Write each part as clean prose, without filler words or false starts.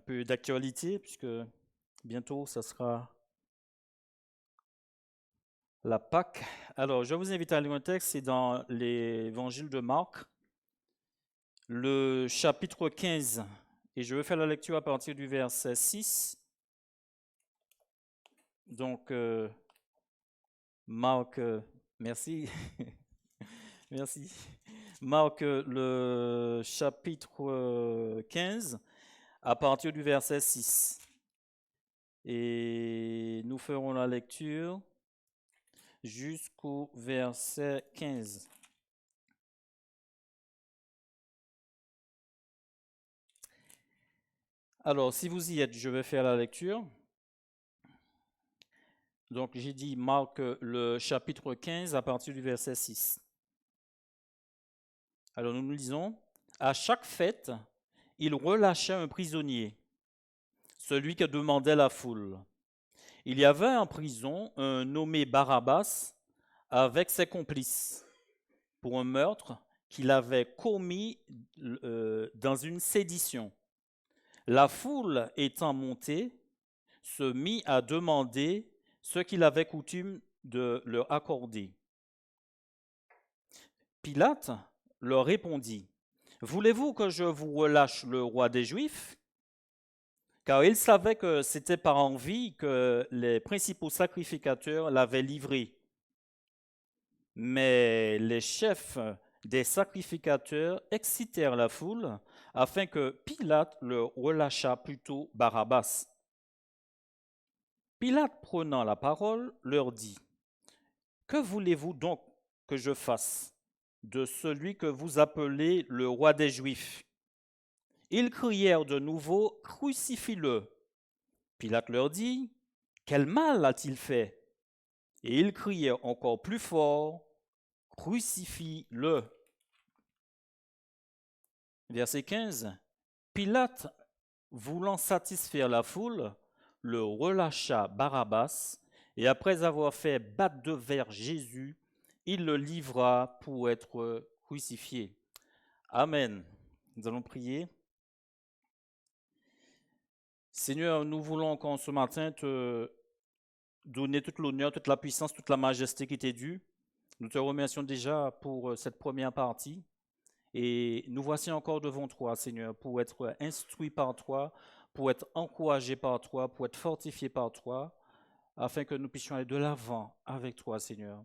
peu d'actualité, puisque bientôt, ça sera la Pâque. Alors, je vous invite à lire un texte, c'est dans l'évangile de Marc, le chapitre 15. Et je vais faire la lecture à partir du verset 6. Donc, Marc, merci. Merci. Marc, le chapitre 15, à partir du verset 6. Et nous ferons la lecture jusqu'au verset 15. Alors, si vous y êtes, je vais faire la lecture. Donc, j'ai dit Marc, le chapitre 15, à partir du verset 6. Alors, nous lisons, « À chaque fête, il relâchait un prisonnier, celui que demandait la foule. Il y avait en prison un nommé Barabbas avec ses complices pour un meurtre qu'il avait commis dans une sédition. La foule étant montée, se mit à demander ce qu'il avait coutume de leur accorder. Pilate leur répondit, « Voulez-vous que je vous relâche le roi des Juifs ?» Car il savait que c'était par envie que les principaux sacrificateurs l'avaient livré. Mais les chefs des sacrificateurs excitèrent la foule afin que Pilate leur relâchât plutôt Barabbas. Pilate, prenant la parole, leur dit, « Que voulez-vous donc que je fasse de celui que vous appelez le roi des Juifs ?» Ils crièrent de nouveau, « Crucifie-le !» Pilate leur dit, « Quel mal a-t-il fait ?» Et ils crièrent encore plus fort, « Crucifie-le !» Verset 15. Pilate, voulant satisfaire la foule, le relâcha Barabbas, et après avoir fait battre de verre Jésus, il le livra pour être crucifié. Amen. Nous allons prier. Seigneur, nous voulons encore ce matin te donner toute l'honneur, toute la puissance, toute la majesté qui t'est due. Nous te remercions déjà pour cette première partie. Et nous voici encore devant toi, Seigneur, pour être instruits par toi, pour être encouragés par toi, pour être fortifiés par toi, afin que nous puissions aller de l'avant avec toi, Seigneur.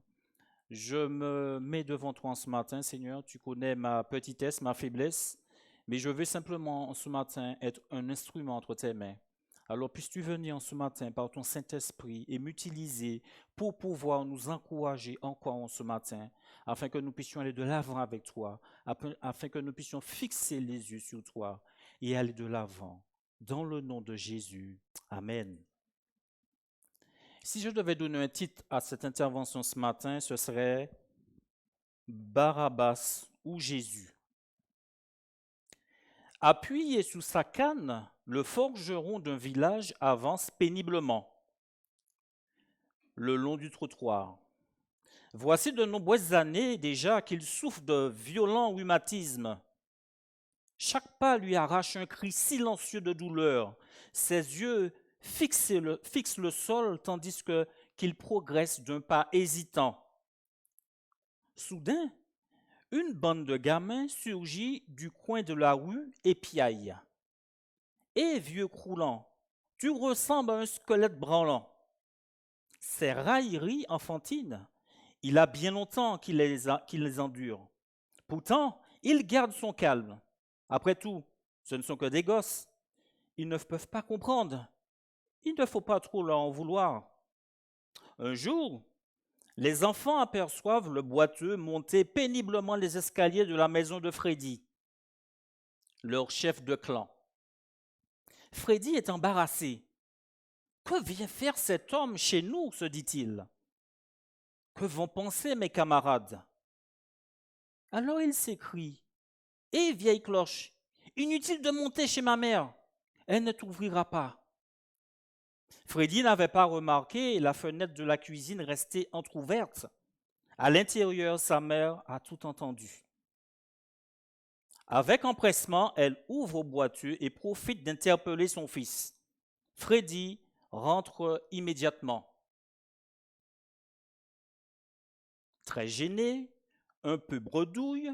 Je me mets devant toi en ce matin, Seigneur. Tu connais ma petitesse, ma faiblesse, mais je veux simplement en ce matin être un instrument entre tes mains. Alors puisses-tu venir en ce matin par ton Saint-Esprit et m'utiliser pour pouvoir nous encourager encore en ce matin, afin que nous puissions aller de l'avant avec toi, afin que nous puissions fixer les yeux sur toi et aller de l'avant. Dans le nom de Jésus. Amen. Si je devais donner un titre à cette intervention ce matin, ce serait Barabbas ou Jésus. Appuyé sous sa canne, le forgeron d'un village avance péniblement le long du trottoir. Voici de nombreuses années déjà qu'il souffre de violents rhumatismes. Chaque pas lui arrache un cri silencieux de douleur. Ses yeux fixent le sol tandis qu'il progresse d'un pas hésitant. Soudain, une bande de gamins surgit du coin de la rue et piaille. « Eh, vieux croulant, tu ressembles à un squelette branlant. » Ces railleries enfantines, il a bien longtemps qu'il les endure. Pourtant, il garde son calme. Après tout, ce ne sont que des gosses. Ils ne peuvent pas comprendre. Il ne faut pas trop leur en vouloir. Un jour, les enfants aperçoivent le boiteux monter péniblement les escaliers de la maison de Freddy, leur chef de clan. Freddy est embarrassé. « Que vient faire cet homme chez nous ?» se dit-il. « Que vont penser mes camarades ?» Alors il s'écrie, « Hé, vieille cloche, inutile de monter chez ma mère, elle ne t'ouvrira pas. » Freddy n'avait pas remarqué la fenêtre de la cuisine restée entr'ouverte. À l'intérieur, sa mère a tout entendu. Avec empressement, elle ouvre au boiteux et profite d'interpeller son fils. Freddy rentre immédiatement. Très gêné, un peu bredouille,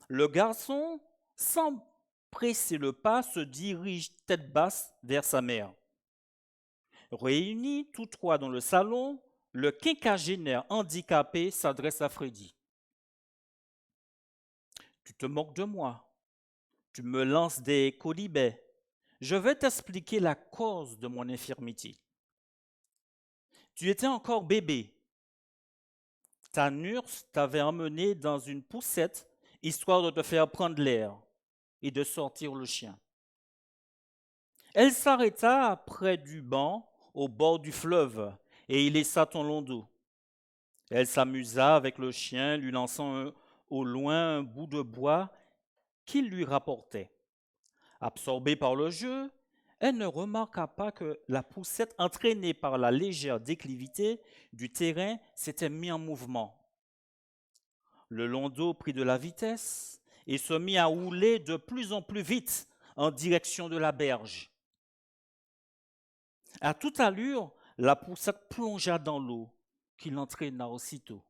le garçon, sans presser le pas, se dirige tête basse vers sa mère. Réunis tous trois dans le salon, le quinquagénaire handicapé s'adresse à Freddy. Tu te moques de moi, tu me lances des colibets. Je vais t'expliquer la cause de mon infirmité. Tu étais encore bébé. Ta nurse t'avait emmené dans une poussette histoire de te faire prendre l'air et de sortir le chien. Elle s'arrêta près du banc au bord du fleuve et y laissa ton long dos. Elle s'amusa avec le chien, lui lançant au loin un bout de bois qu'il lui rapportait. Absorbée par le jeu, elle ne remarqua pas que la poussette, entraînée par la légère déclivité du terrain, s'était mise en mouvement. Le long dos prit de la vitesse et se mit à rouler de plus en plus vite en direction de la berge. À toute allure, la poussette plongea dans l'eau, qui l'entraîna aussitôt.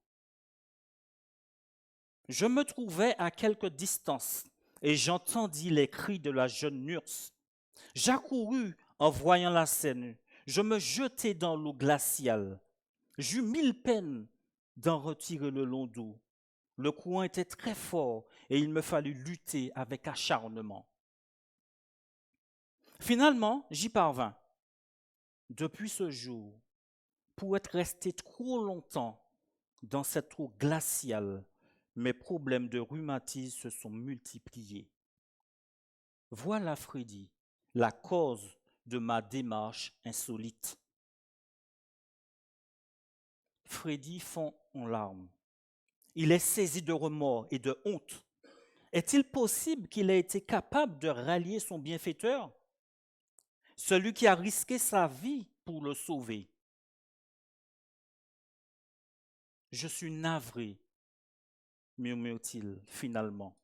Je me trouvais à quelque distance et j'entendis les cris de la jeune nurse. J'accourus en voyant la scène. Je me jetai dans l'eau glaciale. J'eus 1000 peines d'en retirer le long dos. Le courant était très fort et il me fallut lutter avec acharnement. Finalement, j'y parvins. Depuis ce jour, pour être resté trop longtemps dans cette eau glaciale, mes problèmes de rhumatisme se sont multipliés. Voilà, Freddy, la cause de ma démarche insolite. Freddy fond en larmes. Il est saisi de remords et de honte. Est-il possible qu'il ait été capable de rallier son bienfaiteur, celui qui a risqué sa vie pour le sauver? Je suis navré, murmure-t-il finalement.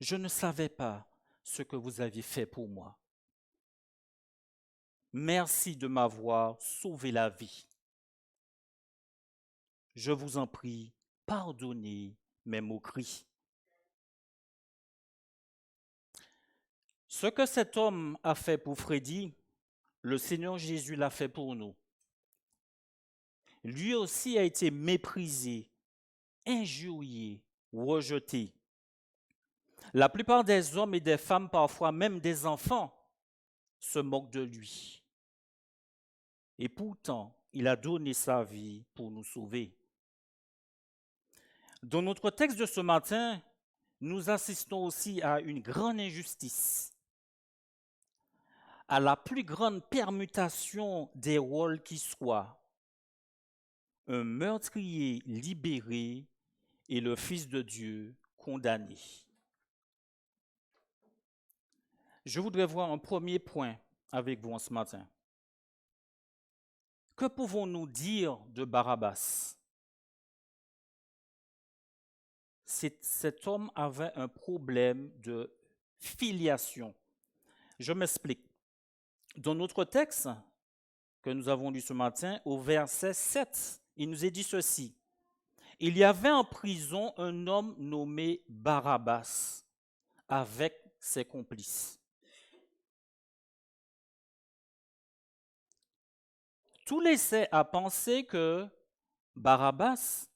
Je ne savais pas ce que vous aviez fait pour moi. Merci de m'avoir sauvé la vie. Je vous en prie, pardonnez mes moqueries. Ce que cet homme a fait pour Freddy, le Seigneur Jésus l'a fait pour nous. Lui aussi a été méprisé, injurié, rejeté. La plupart des hommes et des femmes, parfois même des enfants, se moquent de lui. Et pourtant, il a donné sa vie pour nous sauver. Dans notre texte de ce matin, nous assistons aussi à une grande injustice, à la plus grande permutation des rôles qui soit. Un meurtrier libéré et le Fils de Dieu condamné. Je voudrais voir un premier point avec vous ce matin. Que pouvons-nous dire de Barabbas? Cet homme avait un problème de filiation. Je m'explique. Dans notre texte que nous avons lu ce matin, au verset 7, il nous est dit ceci. Il y avait en prison un homme nommé Barabbas avec ses complices. Tout laissait à penser que Barabbas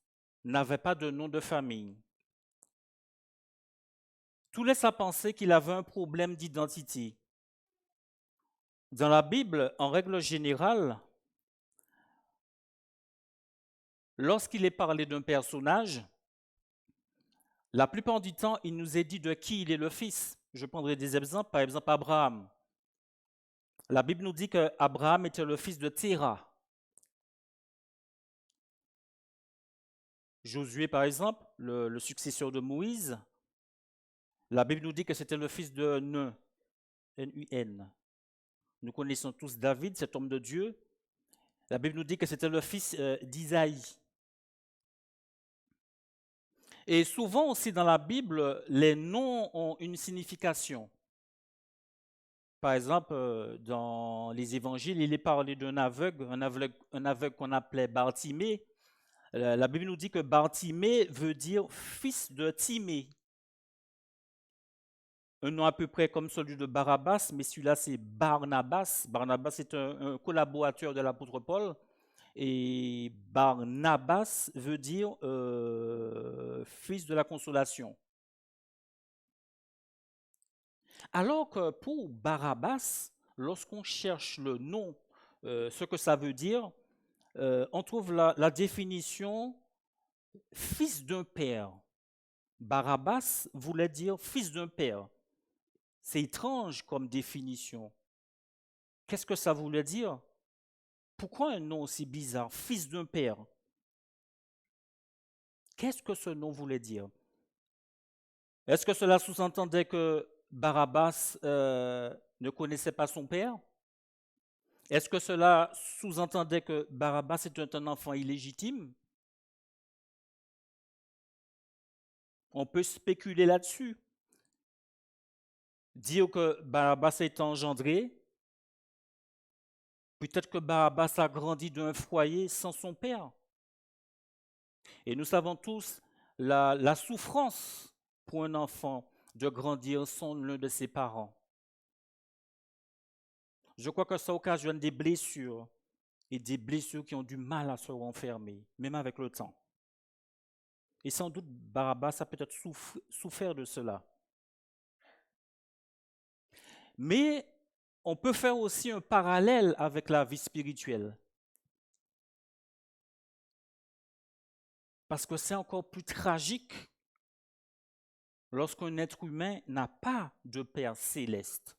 n'avait pas de nom de famille. Tout laisse à penser qu'il avait un problème d'identité. Dans la Bible, en règle générale, lorsqu'il est parlé d'un personnage, la plupart du temps, il nous est dit de qui il est le fils. Je prendrai des exemples, par exemple Abraham. La Bible nous dit qu'Abraham était le fils de Téra. Josué, par exemple, le successeur de Moïse, la Bible nous dit que c'était le fils de Nun, N-U-N. Nous connaissons tous David, cet homme de Dieu. La Bible nous dit que c'était le fils d'Isaïe. Et souvent aussi dans la Bible, les noms ont une signification. Par exemple, dans les évangiles, il est parlé d'un aveugle, un aveugle qu'on appelait Bartimée. La Bible nous dit que Bartimée veut dire fils de Timée. Un nom à peu près comme celui de Barabbas, mais celui-là c'est Barnabas. Barnabas est un collaborateur de l'apôtre Paul. Et Barnabas veut dire fils de la consolation. Alors que pour Barabbas, lorsqu'on cherche le nom, ce que ça veut dire, on trouve la définition fils d'un père. Barabbas voulait dire fils d'un père. C'est étrange comme définition. Qu'est-ce que ça voulait dire? Pourquoi un nom aussi bizarre, fils d'un père? Qu'est-ce que ce nom voulait dire? Est-ce que cela sous-entendait que Barabbas ne connaissait pas son père? Est-ce que cela sous-entendait que Barabbas était un enfant illégitime? On peut spéculer là-dessus. Dire que Barabbas est engendré, peut-être que Barabbas a grandi d'un foyer sans son père. Et nous savons tous la souffrance pour un enfant de grandir sans l'un de ses parents. Je crois que ça occasionne des blessures et des blessures qui ont du mal à se renfermer, même avec le temps. Et sans doute, Barabbas a peut-être souffert de cela. Mais on peut faire aussi un parallèle avec la vie spirituelle. Parce que c'est encore plus tragique lorsqu'un être humain n'a pas de Père céleste.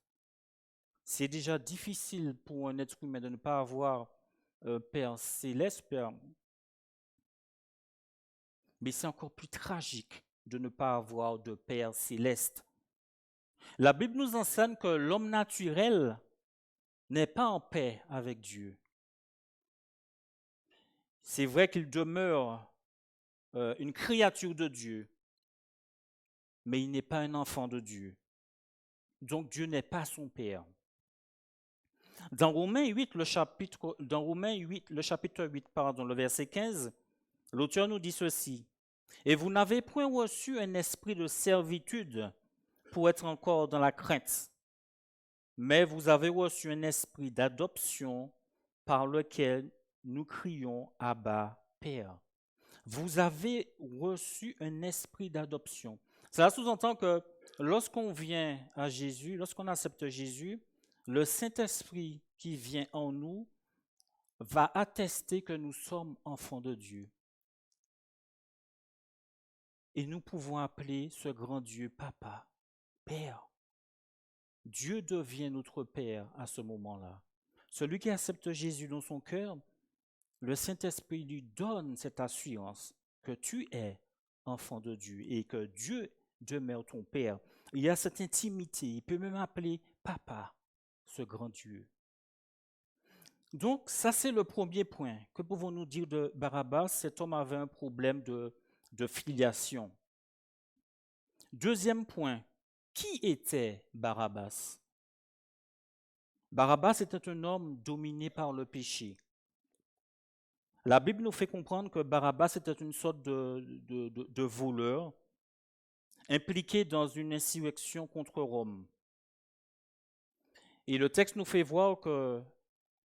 C'est déjà difficile pour un être humain de ne pas avoir un Père céleste, mais c'est encore plus tragique de ne pas avoir de Père céleste. La Bible nous enseigne que l'homme naturel n'est pas en paix avec Dieu. C'est vrai qu'il demeure une créature de Dieu, mais il n'est pas un enfant de Dieu. Donc Dieu n'est pas son Père. Dans Romains 8, le chapitre 8, le verset 15, l'auteur nous dit ceci. Et vous n'avez point reçu un esprit de servitude pour être encore dans la crainte, mais vous avez reçu un esprit d'adoption par lequel nous crions Abba, Père. Vous avez reçu un esprit d'adoption. Cela sous-entend que lorsqu'on vient à Jésus, lorsqu'on accepte Jésus, le Saint-Esprit qui vient en nous va attester que nous sommes enfants de Dieu. Et nous pouvons appeler ce grand Dieu Papa, Père. Dieu devient notre Père à ce moment-là. Celui qui accepte Jésus dans son cœur, le Saint-Esprit lui donne cette assurance que tu es enfant de Dieu et que Dieu demeure ton Père. Il y a cette intimité. Il peut même appeler Papa, ce grand Dieu. Donc, ça c'est le premier point. Que pouvons-nous dire de Barabbas? Cet homme avait un problème de filiation. Deuxième point, qui était Barabbas? Barabbas était un homme dominé par le péché. La Bible nous fait comprendre que Barabbas était une sorte de voleur impliqué dans une insurrection contre Rome. Et le texte nous fait voir que,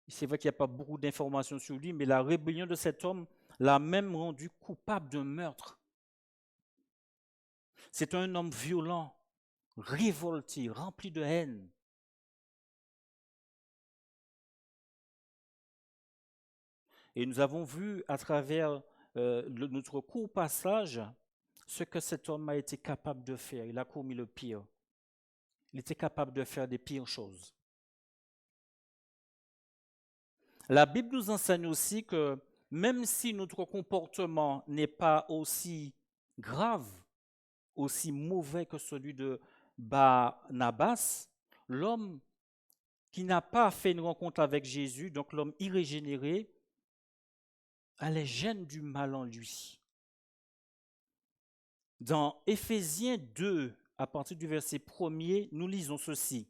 c'est vrai qu'il n'y a pas beaucoup d'informations sur lui, mais la rébellion de cet homme l'a même rendu coupable d'un meurtre. C'est un homme violent, révolté, rempli de haine. Et nous avons vu à travers notre court passage ce que cet homme a été capable de faire. Il a commis le pire. Il était capable de faire des pires choses. La Bible nous enseigne aussi que même si notre comportement n'est pas aussi grave, aussi mauvais que celui de Barnabas, l'homme qui n'a pas fait une rencontre avec Jésus, donc l'homme irrégénéré, a les gènes du mal en lui. Dans Éphésiens 2, à partir du verset 1er, nous lisons ceci.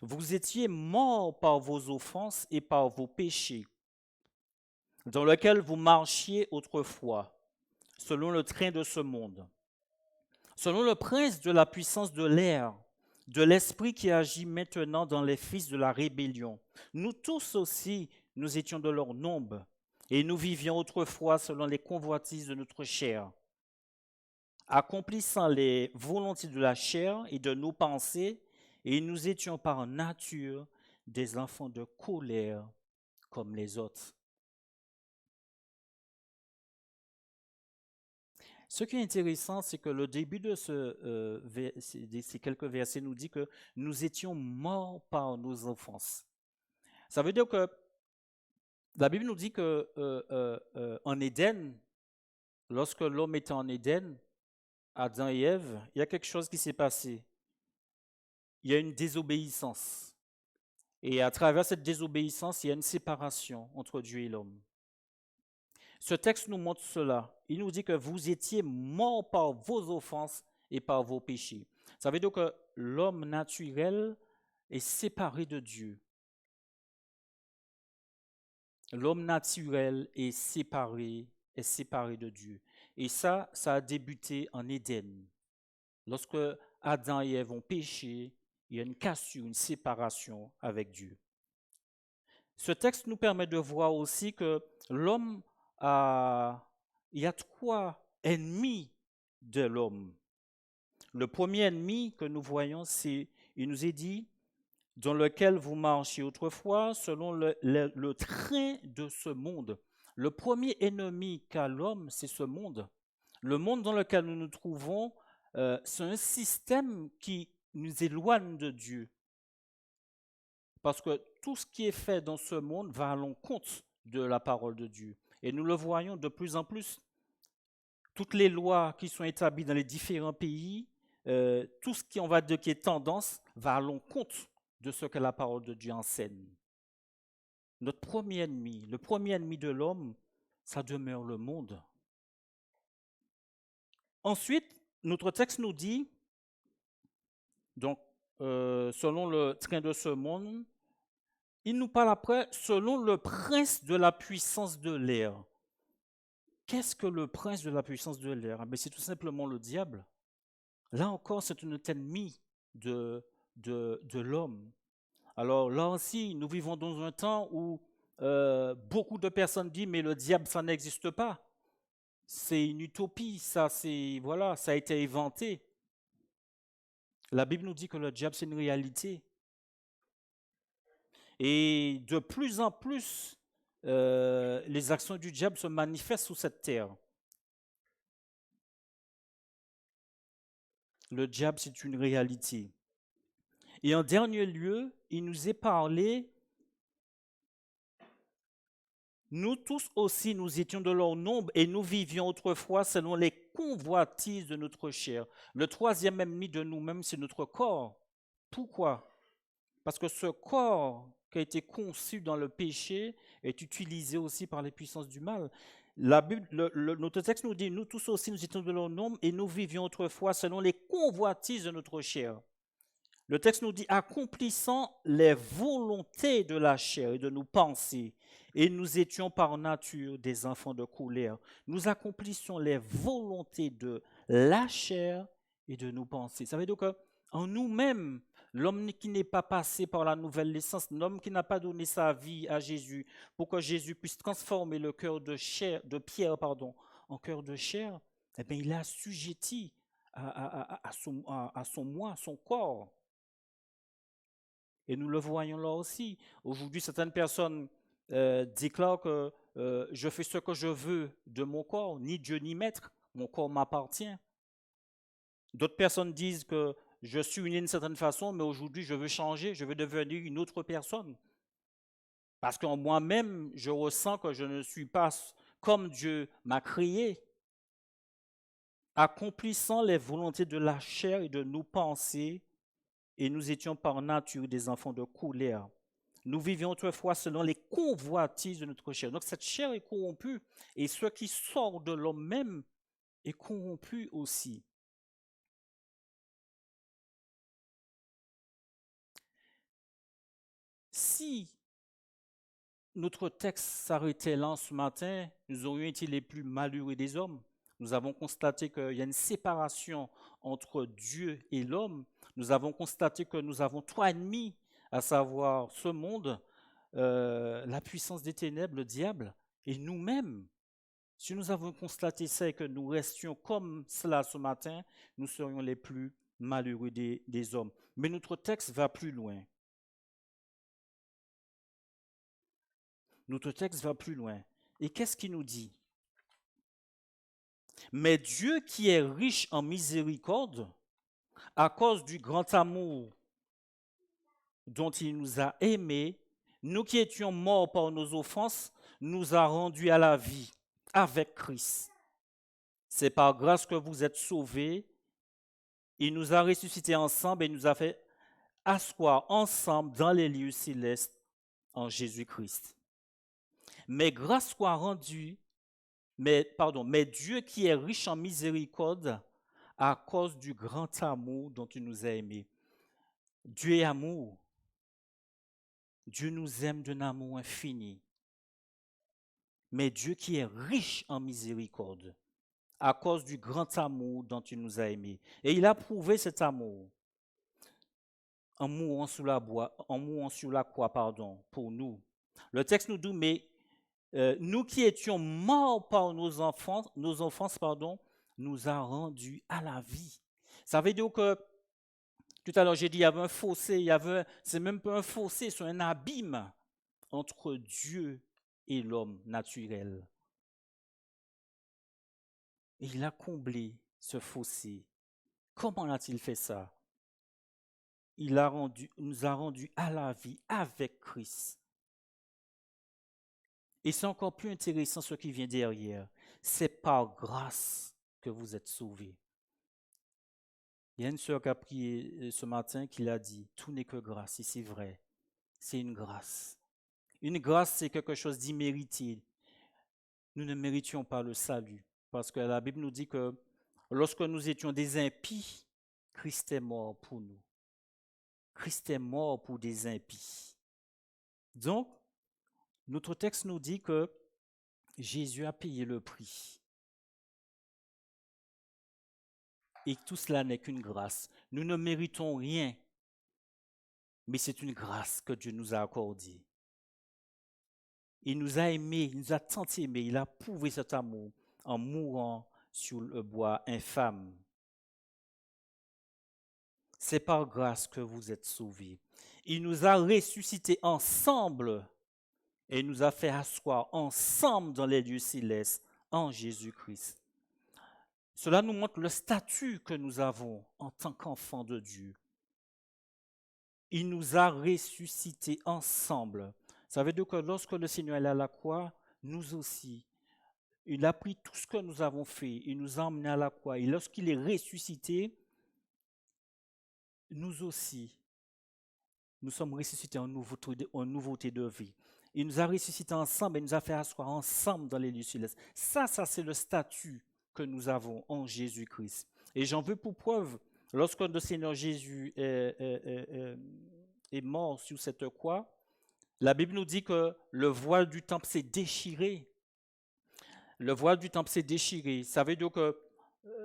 Vous étiez morts par vos offenses et par vos péchés, dans lesquels vous marchiez autrefois, selon le train de ce monde, selon le prince de la puissance de l'air, de l'esprit qui agit maintenant dans les fils de la rébellion. Nous tous aussi, nous étions de leur nombre, et nous vivions autrefois selon les convoitises de notre chair, accomplissant les volontés de la chair et de nos pensées, et nous étions par nature des enfants de colère comme les autres. Ce qui est intéressant, c'est que le début de ces quelques versets nous dit que nous étions morts par nos offenses. Ça veut dire que la Bible nous dit que en Éden, lorsque l'homme était en Éden, Adam et Ève, il y a quelque chose qui s'est passé. Il y a une désobéissance. Et à travers cette désobéissance, il y a une séparation entre Dieu et l'homme. Ce texte nous montre cela. Il nous dit que vous étiez morts par vos offenses et par vos péchés. Ça veut dire que l'homme naturel est séparé de Dieu. L'homme naturel est séparé de Dieu. Et ça a débuté en Éden. Lorsque Adam et Ève ont péché, il y a une cassure, une séparation avec Dieu. Ce texte nous permet de voir aussi que l'homme il y a 3 ennemis de l'homme. Le premier ennemi que nous voyons, il nous est dit, dans lequel vous marchiez autrefois, selon le train de ce monde. Le premier ennemi qu'a l'homme, c'est ce monde. Le monde dans lequel nous nous trouvons, c'est un système qui nous éloigne de Dieu. Parce que tout ce qui est fait dans ce monde va à l'encontre de la parole de Dieu. Et nous le voyons de plus en plus. Toutes les lois qui sont établies dans les différents pays, tout ce qui, on va dire, qui est tendance, va à l'encontre de ce que la parole de Dieu enseigne. Notre premier ennemi, le premier ennemi de l'homme, ça demeure le monde. Ensuite, notre texte nous dit, donc, selon le train de ce monde, il nous parle après, selon le prince de la puissance de l'air. Qu'est-ce que le prince de la puissance de l'air? C'est tout simplement le diable. Là encore, c'est un ennemi de l'homme. Alors là aussi, nous vivons dans un temps où beaucoup de personnes disent, mais le diable, ça n'existe pas. C'est une utopie, ça a été inventé. La Bible nous dit que le diable, c'est une réalité. Et de plus en plus, les actions du diable se manifestent sur cette terre. Le diable, c'est une réalité. Et en dernier lieu, il nous est parlé, nous tous aussi, nous étions de leur nombre et nous vivions autrefois selon les convoitises de notre chair. Le troisième ennemi de nous-mêmes, c'est notre corps. Pourquoi? Parce que ce corps qui a été conçu dans le péché est utilisé aussi par les puissances du mal. La Bible, notre texte nous dit, nous tous aussi, nous étions de leur nombre et nous vivions autrefois selon les convoitises de notre chair. Le texte nous dit, accomplissant les volontés de la chair et de nos pensées, et nous étions par nature des enfants de colère. Nous accomplissions les volontés de la chair et de nos pensées. Ça veut dire qu'en nous-mêmes, l'homme qui n'est pas passé par la nouvelle naissance, l'homme qui n'a pas donné sa vie à Jésus pour que Jésus puisse transformer le cœur de pierre en cœur de chair, eh bien, il est assujetti à son moi, son corps. Et nous le voyons là aussi. Aujourd'hui, certaines personnes déclarent que je fais ce que je veux de mon corps, ni Dieu ni maître, mon corps m'appartient. D'autres personnes disent que je suis né d'une certaine façon, mais aujourd'hui je veux changer, je veux devenir une autre personne. Parce qu'en moi-même, je ressens que je ne suis pas comme Dieu m'a créé. Accomplissant les volontés de la chair et de nos pensées, et nous étions par nature des enfants de colère. Nous vivions autrefois selon les convoitises de notre chair. Donc cette chair est corrompue et ce qui sort de l'homme même et corrompus aussi. Si notre texte s'arrêtait là ce matin, nous aurions été les plus malheureux des hommes. Nous avons constaté qu'il y a une séparation entre Dieu et l'homme. Nous avons constaté que nous avons trois ennemis, à savoir ce monde, la puissance des ténèbres, le diable, et nous-mêmes. Si nous avons constaté ça et que nous restions comme cela ce matin, nous serions les plus malheureux des hommes. Mais notre texte va plus loin. Notre texte va plus loin. Et qu'est-ce qu'il nous dit? Mais Dieu qui est riche en miséricorde, à cause du grand amour dont il nous a aimés, nous qui étions morts par nos offenses, nous a rendus à la vie avec Christ. C'est par grâce que vous êtes sauvés. Il nous a ressuscités ensemble et nous a fait asseoir ensemble dans les lieux célestes en Jésus-Christ. Mais grâce soit rendue, mais Dieu qui est riche en miséricorde à cause du grand amour dont il nous a aimés. Dieu est amour. Dieu nous aime d'un amour infini. Mais Dieu qui est riche en miséricorde à cause du grand amour dont il nous a aimés. Et il a prouvé cet amour en mourant sur la croix, pour nous. Le texte nous dit, mais nous qui étions morts par nos offenses, nous a rendus à la vie. Ça veut dire que, tout à l'heure j'ai dit, il y avait un fossé, c'est même pas un fossé, c'est un abîme entre Dieu et l'homme naturel. Et il a comblé ce fossé. Comment a-t-il fait ça? Nous a rendus à la vie avec Christ. Et c'est encore plus intéressant ce qui vient derrière. C'est par grâce que vous êtes sauvés. Il y a une sœur qui a prié ce matin qui l'a dit, tout n'est que grâce, et c'est vrai, c'est une grâce. Une grâce, c'est quelque chose d'immérité. Nous ne méritions pas le salut, parce que la Bible nous dit que lorsque nous étions des impies, Christ est mort pour nous. Christ est mort pour des impies. Donc, notre texte nous dit que Jésus a payé le prix. Et tout cela n'est qu'une grâce. Nous ne méritons rien, mais c'est une grâce que Dieu nous a accordée. Il nous a aimés, il nous a tant aimés, il a prouvé cet amour en mourant sur le bois infâme. C'est par grâce que vous êtes sauvés. Il nous a ressuscités ensemble et nous a fait asseoir ensemble dans les lieux célestes en Jésus-Christ. Cela nous montre le statut que nous avons en tant qu'enfants de Dieu. Il nous a ressuscités ensemble. Ça veut dire que lorsque le Seigneur est à la croix, nous aussi, il a pris tout ce que nous avons fait, il nous a emmenés à la croix. Et lorsqu'il est ressuscité, nous aussi, nous sommes ressuscités en nouveauté de vie. Il nous a ressuscités ensemble et nous a fait asseoir ensemble dans les lieux célestes. Ça c'est le statut que nous avons en Jésus-Christ. Et j'en veux pour preuve, lorsque le Seigneur Jésus est mort sur cette croix, la Bible nous dit que le voile du temple s'est déchiré. Le voile du temple s'est déchiré. Ça veut dire que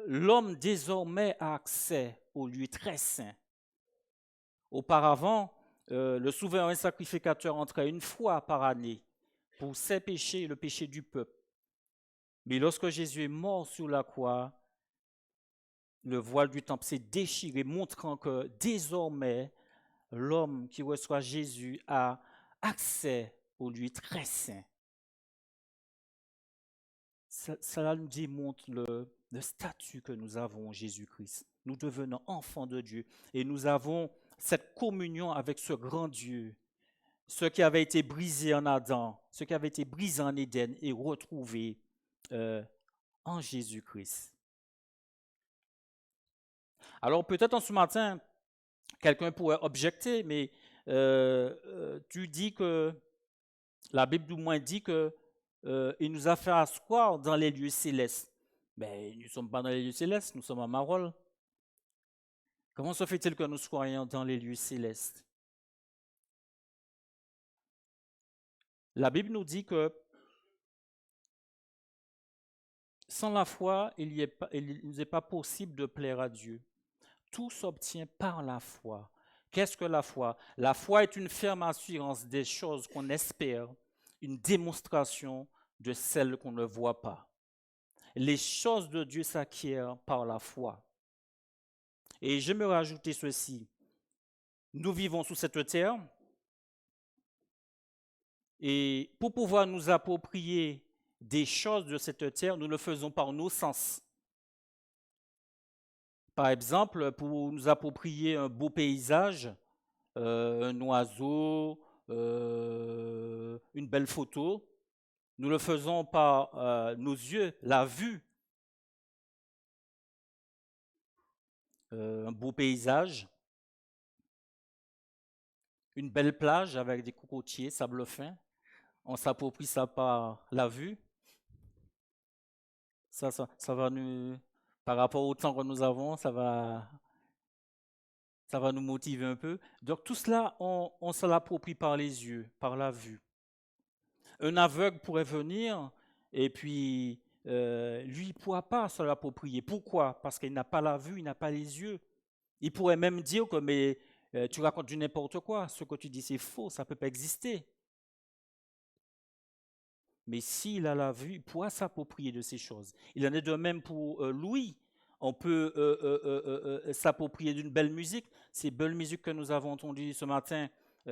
l'homme désormais a accès au lieu très saint. Auparavant, le souverain sacrificateur entrait une fois par année pour ses péchés et le péché du peuple. Mais lorsque Jésus est mort sur la croix, le voile du temple s'est déchiré, montrant que désormais, l'homme qui reçoit Jésus a accès au lieu très saint. Cela nous démontre le statut que nous avons en Jésus-Christ. Nous devenons enfants de Dieu et nous avons cette communion avec ce grand Dieu. Ce qui avait été brisé en Adam, ce qui avait été brisé en Éden est retrouvé en Jésus-Christ. Alors peut-être en ce matin, quelqu'un pourrait objecter, mais tu dis que, la Bible du moins dit que il nous a fait asseoir dans les lieux célestes. Mais nous ne sommes pas dans les lieux célestes, nous sommes à Marolles. Comment se fait-il que nous soyons dans les lieux célestes? La Bible nous dit que sans la foi, il ne nous est pas possible de plaire à Dieu. Tout s'obtient par la foi. Qu'est-ce que la foi? La foi est une ferme assurance des choses qu'on espère, une démonstration de celles qu'on ne voit pas. Les choses de Dieu s'acquièrent par la foi. Et je me rajouter ceci. Nous vivons sous cette terre et pour pouvoir nous approprier des choses de cette terre, nous le faisons par nos sens. Par exemple, pour nous approprier un beau paysage, un oiseau, une belle photo, nous le faisons par nos yeux, la vue, un beau paysage, une belle plage avec des cocotiers, sable fin. On s'approprie ça par la vue. Ça va nous, par rapport au temps que nous avons, ça va nous motiver un peu. Donc tout cela, on se l'approprie par les yeux, par la vue. Un aveugle pourrait venir et puis lui, il ne pourra pas se l'approprier. Pourquoi? Parce qu'il n'a pas la vue, il n'a pas les yeux. Il pourrait même dire que mais, tu racontes du n'importe quoi, ce que tu dis c'est faux, ça ne peut pas exister. Mais s'il a la vue, il pourra s'approprier de ces choses. Il en est de même pour Louis. On peut s'approprier d'une belle musique. Ces belles musiques que nous avons entendues ce matin,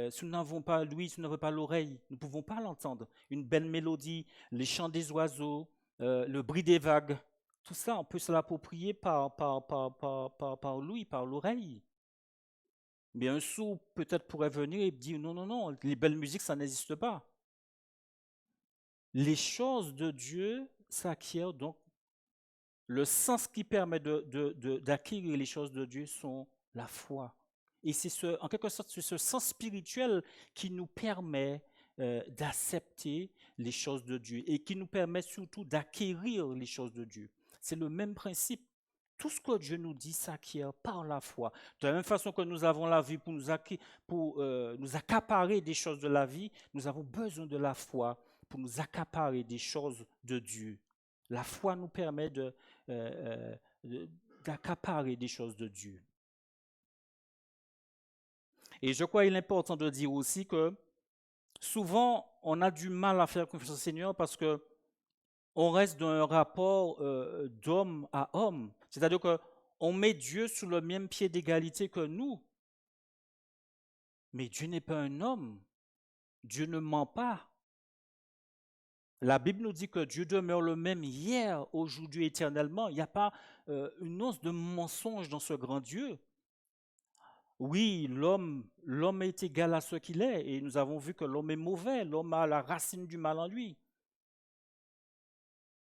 si nous n'avons pas l'ouïe, si nous n'avons pas l'oreille, nous ne pouvons pas l'entendre. Une belle mélodie, les chants des oiseaux, le bruit des vagues, tout ça, on peut se l'approprier par l'ouïe, par l'oreille. Mais un sourd peut-être pourrait venir et dire non, non, non, les belles musiques, ça n'existe pas. Les choses de Dieu s'acquièrent donc. Le sens qui permet d'acquérir les choses de Dieu sont la foi. Et c'est en quelque sorte ce sens spirituel qui nous permet d'accepter les choses de Dieu et qui nous permet surtout d'acquérir les choses de Dieu. C'est le même principe. Tout ce que Dieu nous dit s'acquiert par la foi. De la même façon que nous avons la vie pour nous accaparer des choses de la vie, nous avons besoin de la foi pour nous accaparer des choses de Dieu. La foi nous permet d'accaparer des choses de Dieu. Et je crois qu'il est important de dire aussi que souvent, on a du mal à faire confiance au Seigneur parce que on reste dans un rapport d'homme à homme. C'est-à-dire qu'on met Dieu sous le même pied d'égalité que nous. Mais Dieu n'est pas un homme. Dieu ne ment pas. La Bible nous dit que Dieu demeure le même hier, aujourd'hui, éternellement. Il n'y a pas une once de mensonge dans ce grand Dieu. Oui, l'homme est égal à ce qu'il est, et nous avons vu que l'homme est mauvais, l'homme a la racine du mal en lui.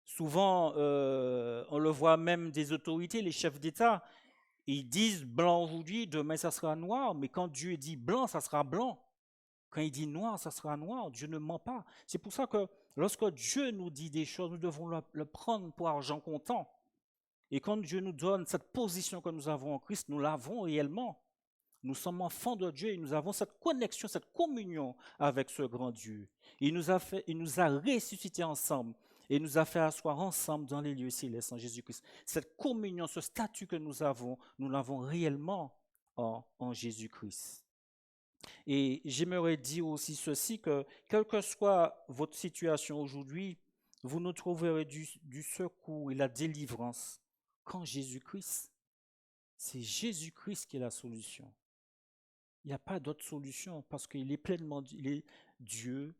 Souvent, on le voit même des autorités, les chefs d'État, ils disent blanc aujourd'hui, demain ça sera noir, mais quand Dieu dit blanc, ça sera blanc. Quand il dit noir, ça sera noir. Dieu ne ment pas. C'est pour ça que lorsque Dieu nous dit des choses, nous devons le prendre pour argent comptant. Et quand Dieu nous donne cette position que nous avons en Christ, nous l'avons réellement. Nous sommes enfants de Dieu et nous avons cette connexion, cette communion avec ce grand Dieu. Il nous a ressuscités ensemble et nous a fait asseoir ensemble dans les lieux célestes en Jésus-Christ. Cette communion, ce statut que nous l'avons réellement en Jésus-Christ. Et j'aimerais dire aussi ceci, que quelle que soit votre situation aujourd'hui, vous nous trouverez du secours et la délivrance qu'en Jésus-Christ. C'est Jésus-Christ qui est la solution. Il n'y a pas d'autre solution parce qu'il est il est Dieu,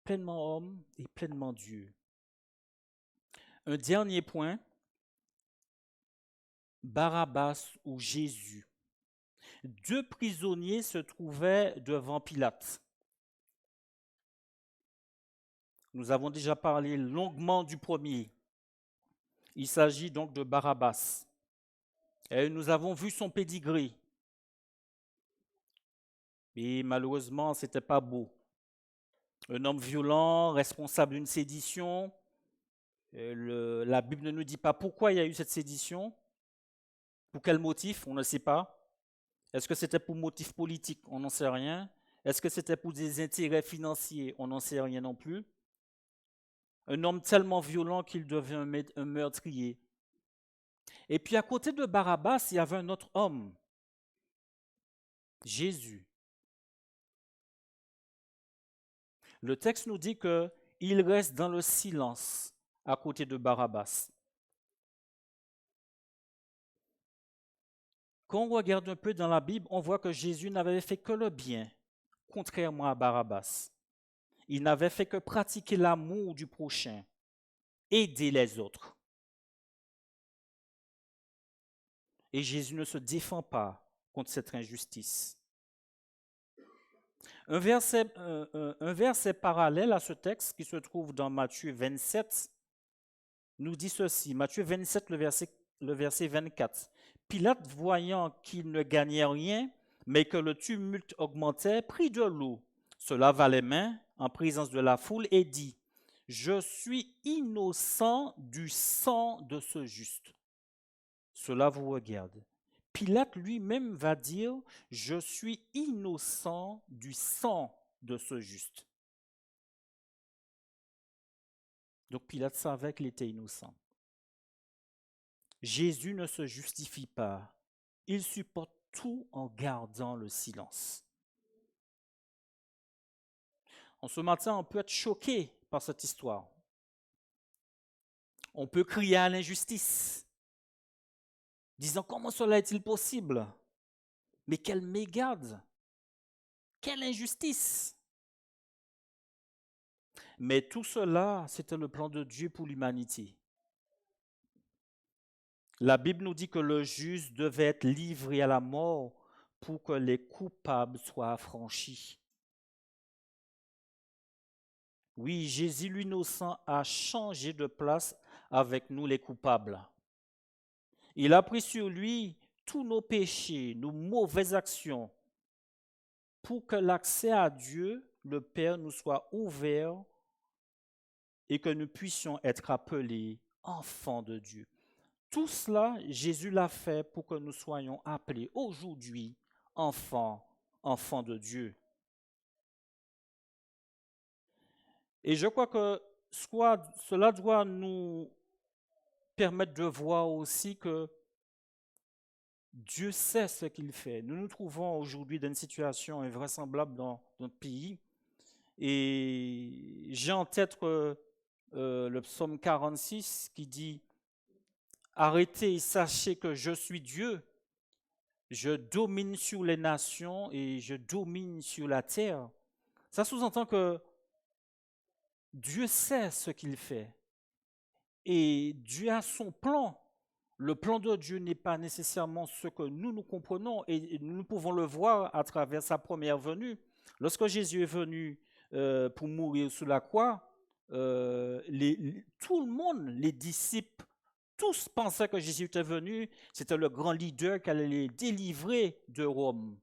pleinement homme et pleinement Dieu. Un dernier point, Barabbas ou Jésus. 2 prisonniers se trouvaient devant Pilate. Nous avons déjà parlé longuement du premier. Il s'agit donc de Barabbas. Et nous avons vu son pédigré. Et malheureusement, ce n'était pas beau. Un homme violent, responsable d'une sédition, La Bible ne nous dit pas pourquoi il y a eu cette sédition, pour quel motif, on ne sait pas. Est-ce que c'était pour motif politique, on n'en sait rien. Est-ce que c'était pour des intérêts financiers, on n'en sait rien non plus. Un homme tellement violent qu'il devient un meurtrier. Et puis à côté de Barabbas, il y avait un autre homme, Jésus. Le texte nous dit qu'il reste dans le silence à côté de Barabbas. Quand on regarde un peu dans la Bible, on voit que Jésus n'avait fait que le bien, contrairement à Barabbas. Il n'avait fait que pratiquer l'amour du prochain, aider les autres. Et Jésus ne se défend pas contre cette injustice. Un verset parallèle à ce texte qui se trouve dans Matthieu 27 nous dit ceci. Matthieu 27, le verset 24. Pilate, voyant qu'il ne gagnait rien, mais que le tumulte augmentait, prit de l'eau, se lava les mains en présence de la foule et dit, « Je suis innocent du sang de ce juste. » Cela vous regarde. Pilate lui-même va dire, « Je suis innocent du sang de ce juste. » Donc Pilate savait qu'il était innocent. Jésus ne se justifie pas. Il supporte tout en gardant le silence. En ce matin, on peut être choqué par cette histoire. On peut crier à l'injustice, disant comment cela est-il possible? Mais quelle mégarde! Quelle injustice! Mais tout cela, c'était le plan de Dieu pour l'humanité. La Bible nous dit que le juste devait être livré à la mort pour que les coupables soient affranchis. Oui, Jésus l'innocent a changé de place avec nous les coupables. Il a pris sur lui tous nos péchés, nos mauvaises actions, pour que l'accès à Dieu, le Père, nous soit ouvert et que nous puissions être appelés enfants de Dieu. Tout cela, Jésus l'a fait pour que nous soyons appelés aujourd'hui enfants de Dieu. Et je crois que cela doit nous permettre de voir aussi que Dieu sait ce qu'il fait. Nous nous trouvons aujourd'hui dans une situation invraisemblable dans notre pays. Et j'ai en tête le psaume 46 qui dit « Arrêtez et sachez que je suis Dieu. Je domine sur les nations et je domine sur la terre. » Ça sous-entend que Dieu sait ce qu'il fait. Et Dieu a son plan. Le plan de Dieu n'est pas nécessairement ce que nous comprenons et nous pouvons le voir à travers sa première venue. Lorsque Jésus est venu pour mourir sur la croix, tout le monde, les disciples, tous pensaient que Jésus était venu, c'était le grand leader qui allait les délivrer de Rome.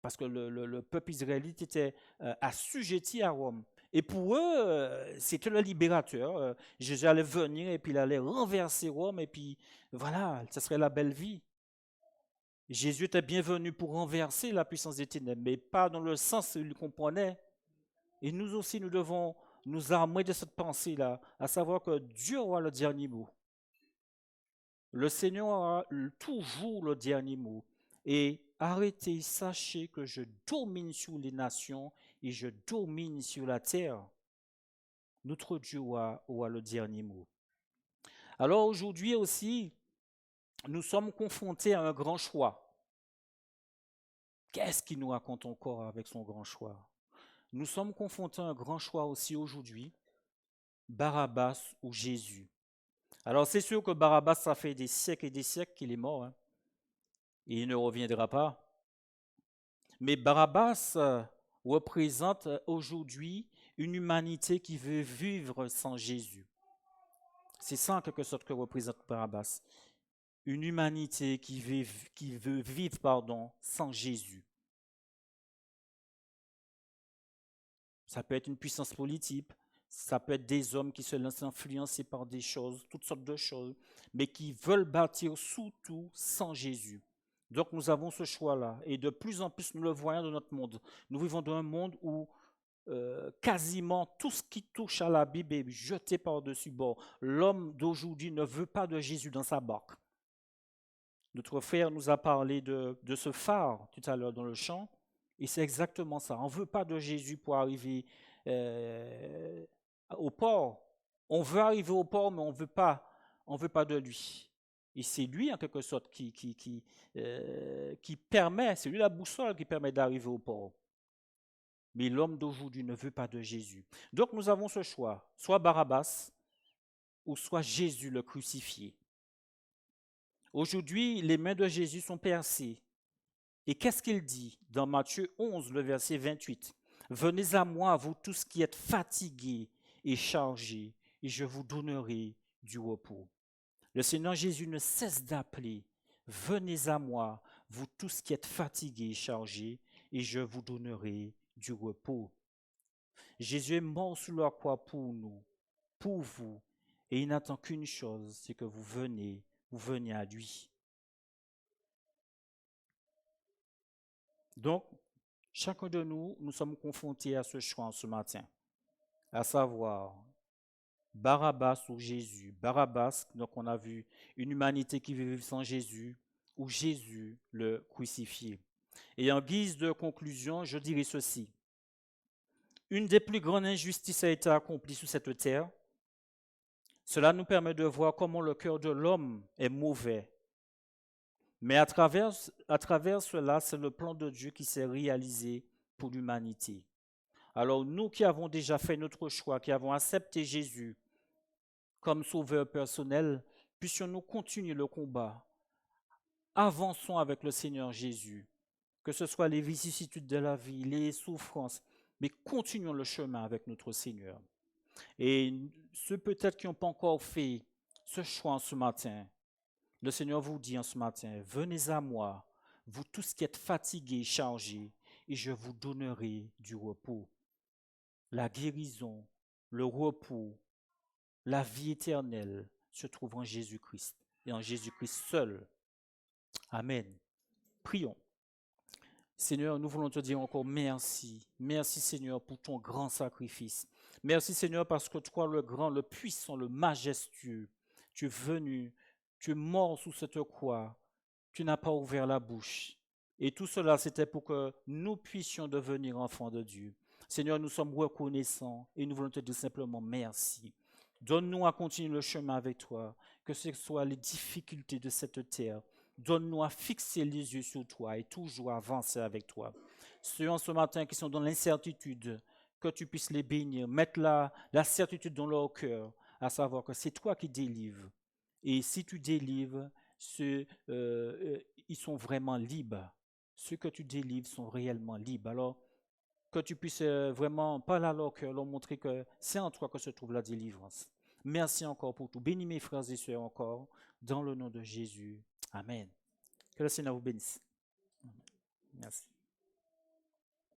Parce que le peuple israélite était assujetti à Rome. Et pour eux, c'était le libérateur. Jésus allait venir et puis il allait renverser Rome et puis voilà, ce serait la belle vie. Jésus était bien venu pour renverser la puissance des ténèbres, mais pas dans le sens où il comprenait. Et nous aussi, nous devons nous armer de cette pensée-là, à savoir que Dieu aura le dernier mot. Le Seigneur aura toujours le dernier mot. Et arrêtez, sachez que je domine sur les nations et je domine sur la terre. Notre Dieu aura le dernier mot. Alors aujourd'hui aussi, nous sommes confrontés à un grand choix. Qu'est-ce qu'il nous raconte encore avec son grand choix? Nous sommes confrontés à un grand choix aussi aujourd'hui, Barabbas ou Jésus. Alors c'est sûr que Barabbas, ça fait des siècles et des siècles qu'il est mort, hein, et il ne reviendra pas. Mais Barabbas représente aujourd'hui une humanité qui veut vivre sans Jésus. C'est ça en quelque sorte que représente Barabbas. Une humanité qui veut vivre sans Jésus. Ça peut être une puissance politique, Ça peut être des hommes qui se laissent influencer par des choses, toutes sortes de choses, mais qui veulent bâtir sous tout sans Jésus. Donc nous avons ce choix-là. Et de plus en plus, nous le voyons dans notre monde. Nous vivons dans un monde où quasiment tout ce qui touche à la Bible est jeté par-dessus bord. L'homme d'aujourd'hui ne veut pas de Jésus dans sa barque. Notre frère nous a parlé de ce phare tout à l'heure dans le chant, et c'est exactement ça. On ne veut pas de Jésus pour arriver au port. On veut arriver au port, mais on veut pas de lui. Et c'est lui, en quelque sorte, qui permet, c'est lui la boussole qui permet d'arriver au port. Mais l'homme d'aujourd'hui ne veut pas de Jésus. Donc nous avons ce choix, soit Barabbas, ou soit Jésus le crucifié. Aujourd'hui, les mains de Jésus sont percées. Et qu'est-ce qu'il dit dans Matthieu 11, le verset 28? Venez à moi, vous tous qui êtes fatigués et chargés, et je vous donnerai du repos. Le Seigneur Jésus ne cesse d'appeler. Venez à moi, vous tous qui êtes fatigués et chargés, et je vous donnerai du repos. Jésus est mort sur la croix pour nous, pour vous, et il n'attend qu'une chose, c'est que vous veniez à lui. Donc, chacun de nous, nous sommes confrontés à ce choix ce matin, à savoir Barabbas ou Jésus. Barabbas, donc on a vu une humanité qui vit sans Jésus, ou Jésus le crucifié. Et en guise de conclusion, je dirais ceci. Une des plus grandes injustices a été accomplie sur cette terre. Cela nous permet de voir comment le cœur de l'homme est mauvais. Mais à travers cela, c'est le plan de Dieu qui s'est réalisé pour l'humanité. Alors nous qui avons déjà fait notre choix, qui avons accepté Jésus comme sauveur personnel, puissions-nous continuer le combat. Avançons avec le Seigneur Jésus, que ce soit les vicissitudes de la vie, les souffrances, mais continuons le chemin avec notre Seigneur. Et ceux peut-être qui n'ont pas encore fait ce choix en ce matin, le Seigneur vous dit en ce matin, venez à moi, vous tous qui êtes fatigués et chargés, et je vous donnerai du repos. La guérison, le repos, la vie éternelle se trouve en Jésus-Christ et en Jésus-Christ seul. Amen. Prions. Seigneur, nous voulons te dire encore merci. Merci Seigneur pour ton grand sacrifice. Merci Seigneur parce que toi, le grand, le puissant, le majestueux, tu es venu, tu es mort sous cette croix, tu n'as pas ouvert la bouche. Et tout cela, c'était pour que nous puissions devenir enfants de Dieu. Seigneur, nous sommes reconnaissants et nous voulons te dire simplement merci. Donne-nous à continuer le chemin avec toi, que ce soit les difficultés de cette terre. Donne-nous à fixer les yeux sur toi et toujours avancer avec toi. Ceux en ce matin qui sont dans l'incertitude, que tu puisses les bénir, mettre la certitude dans leur cœur, à savoir que c'est toi qui délivres. Et si tu délivres, ils sont vraiment libres. Ceux que tu délivres sont réellement libres. Alors, que tu puisses vraiment parler à leur cœur, leur montrer que c'est en toi que se trouve la délivrance. Merci encore pour tout. Bénis mes frères et sœurs encore, dans le nom de Jésus. Amen. Que le Seigneur vous bénisse. Merci.